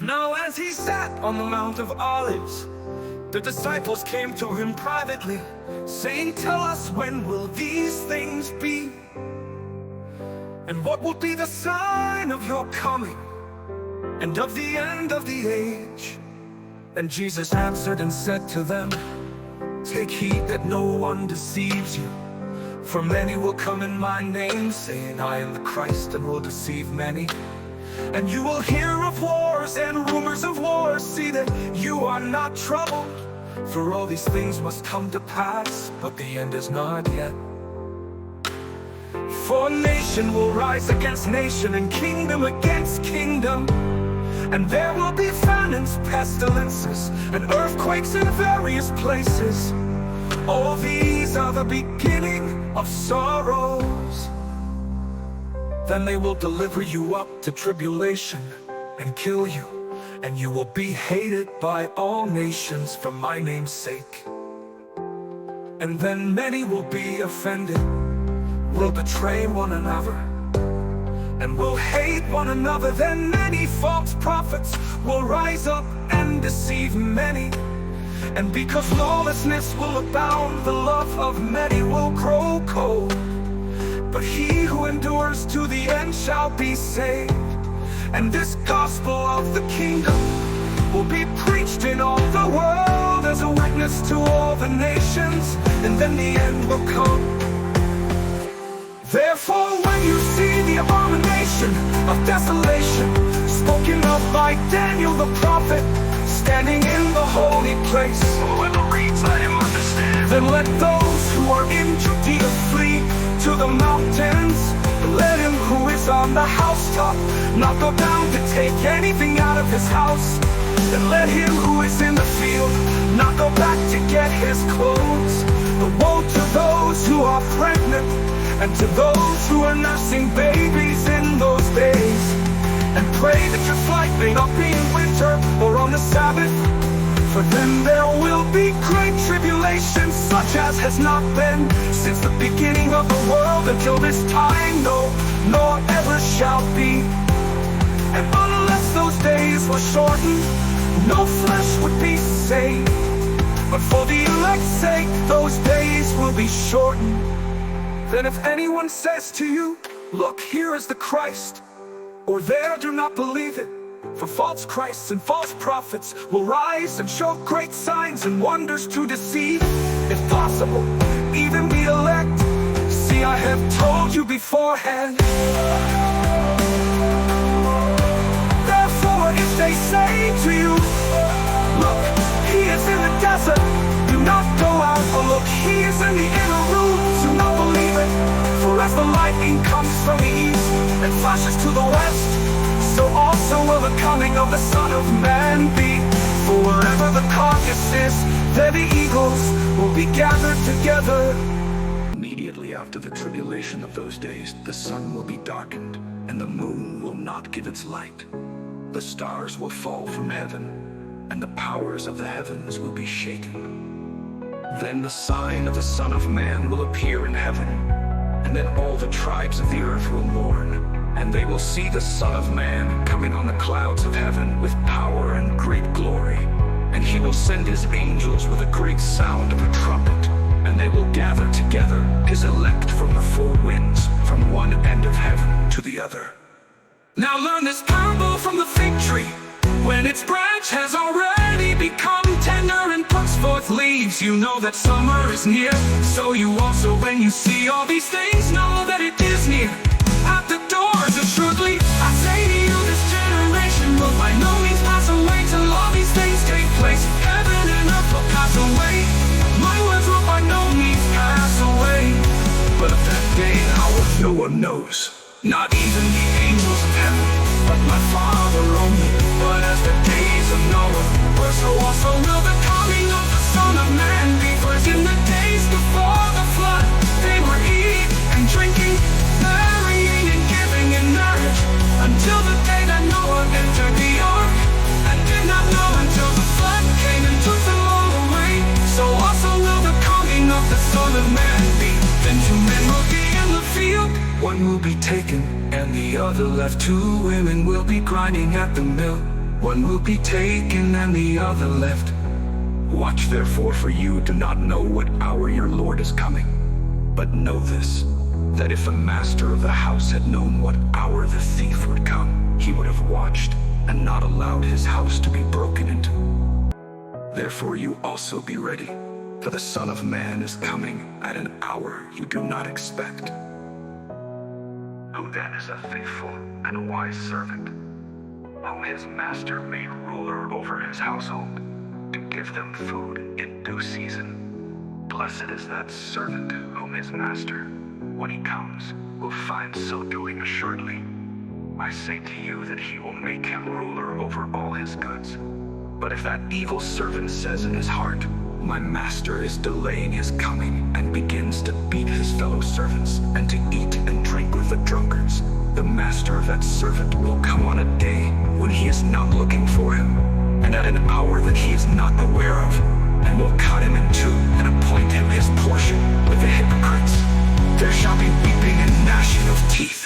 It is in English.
Now as he sat on the Mount of Olives, the disciples came to him privately, saying, "Tell us, when will these things be? And what will be the sign of your coming and of the end of the age?" And Jesus answered and said to them, "Take heed that no one deceives you. For many will come in my name, saying, 'I am the Christ,' and will deceive many. And you will hear of wars and rumors of wars. See that you are not troubled, for all these things must come to pass, but the end is not yet. For nation will rise against nation, and kingdom against kingdom. And there will be famines, pestilences, and earthquakes in various places. All these are the beginning of sorrows. Then they will deliver you up to tribulation and kill you, and you will be hated by all nations for my name's sake. And then many will be offended, will betray one another, and will hate one another. Then many false prophets will rise up and deceive many. And because lawlessness will abound, the love of many will grow cold. But he who endures to the end shall be saved. And this gospel of the kingdom will be preached in all the world as a witness to all the nations, and then the end will come. Therefore, when you see the abomination of desolation spoken of by Daniel the prophet, standing in the holy place, whoever reads, let him understand. Then let those who are in Judea flee to the mountains. Let him who is on the housetop not go down to take anything out of his house. And let him who is in the field not go back to get his clothes. But woe to those who are pregnant, and to those who are nursing babies in those days. And pray that your flight may not be in winter or on the Sabbath, for then there will be great tribulation, such as has not been since the beginning of the world until this time, no, nor ever shall be. And unless those days were shortened, no flesh would be saved. But for the elect's sake, those days will be shortened. Then if anyone says to you, 'Look, here is the Christ,' or 'There,' do not believe it. For false Christs and false prophets will rise and show great signs and wonders to deceive, if possible, even the elect. See, I have told you beforehand. Therefore, if they say to you, 'Look, he is in the desert,' do not go out. Or 'Look, he is in the inner rooms,' do not believe it. For as the lightning comes from the east and flashes to the west, so also will the coming of the Son of Man be. For wherever the carcass is, there the eagles will be gathered together. Immediately after the tribulation of those days, the sun will be darkened, and the moon will not give its light. The stars will fall from heaven, and the powers of the heavens will be shaken. Then the sign of the Son of Man will appear in heaven, and then all the tribes of the earth will mourn. And they will see the Son of Man coming on the clouds of heaven with power and great glory. And he will send his angels with a great sound of a trumpet, and they will gather together his elect from the four winds, from one end of heaven to the other. Now learn this parable from the fig tree. When its branch has already become tender and puts forth leaves, you know that summer is near. So you also, when you see all these things, know that it is near. At the doors assuredly, I say to you, this generation will by no means pass away till all these things take place. Heaven and earth will pass away, my words will by no means pass away. But of that day and hour no one knows, not even the angels of heaven, but my Father only. But as the days of Noah were, so also will the coming of the Son of Man be. For as in the days before the flood, they were eating and drinking, marrying and giving in marriage, until the day that Noah entered the ark, and did not know until the flood came and took them all away. So also will the coming of the Son of Man be. Then two men will be in the field, one will be taken and the other left. Two women will be grinding at the mill, One will be taken and the other left. Watch therefore, for you do not know what hour your Lord is coming. But know this, that if the master of the house had known what hour the thief would come, he would have watched and not allowed his house to be broken into. Therefore you also be ready, for the Son of Man is coming at an hour you do not expect. Who then is a faithful and wise servant, whom his master made ruler over his household, to give them food in due season? Blessed is that servant whom his master, when he comes, will find so doing. Assuredly, I say to you that he will make him ruler over all his goods. But if that evil servant says in his heart, my master is delaying his coming, and begins to beat his fellow servants, and to eat and drink with the drunkards, the master of that servant will come on a day when he is not looking for him, and at an hour that he is not aware of, and will cut him in two, and appoint him his portion with the hypocrites. There shall be weeping and gnashing of teeth.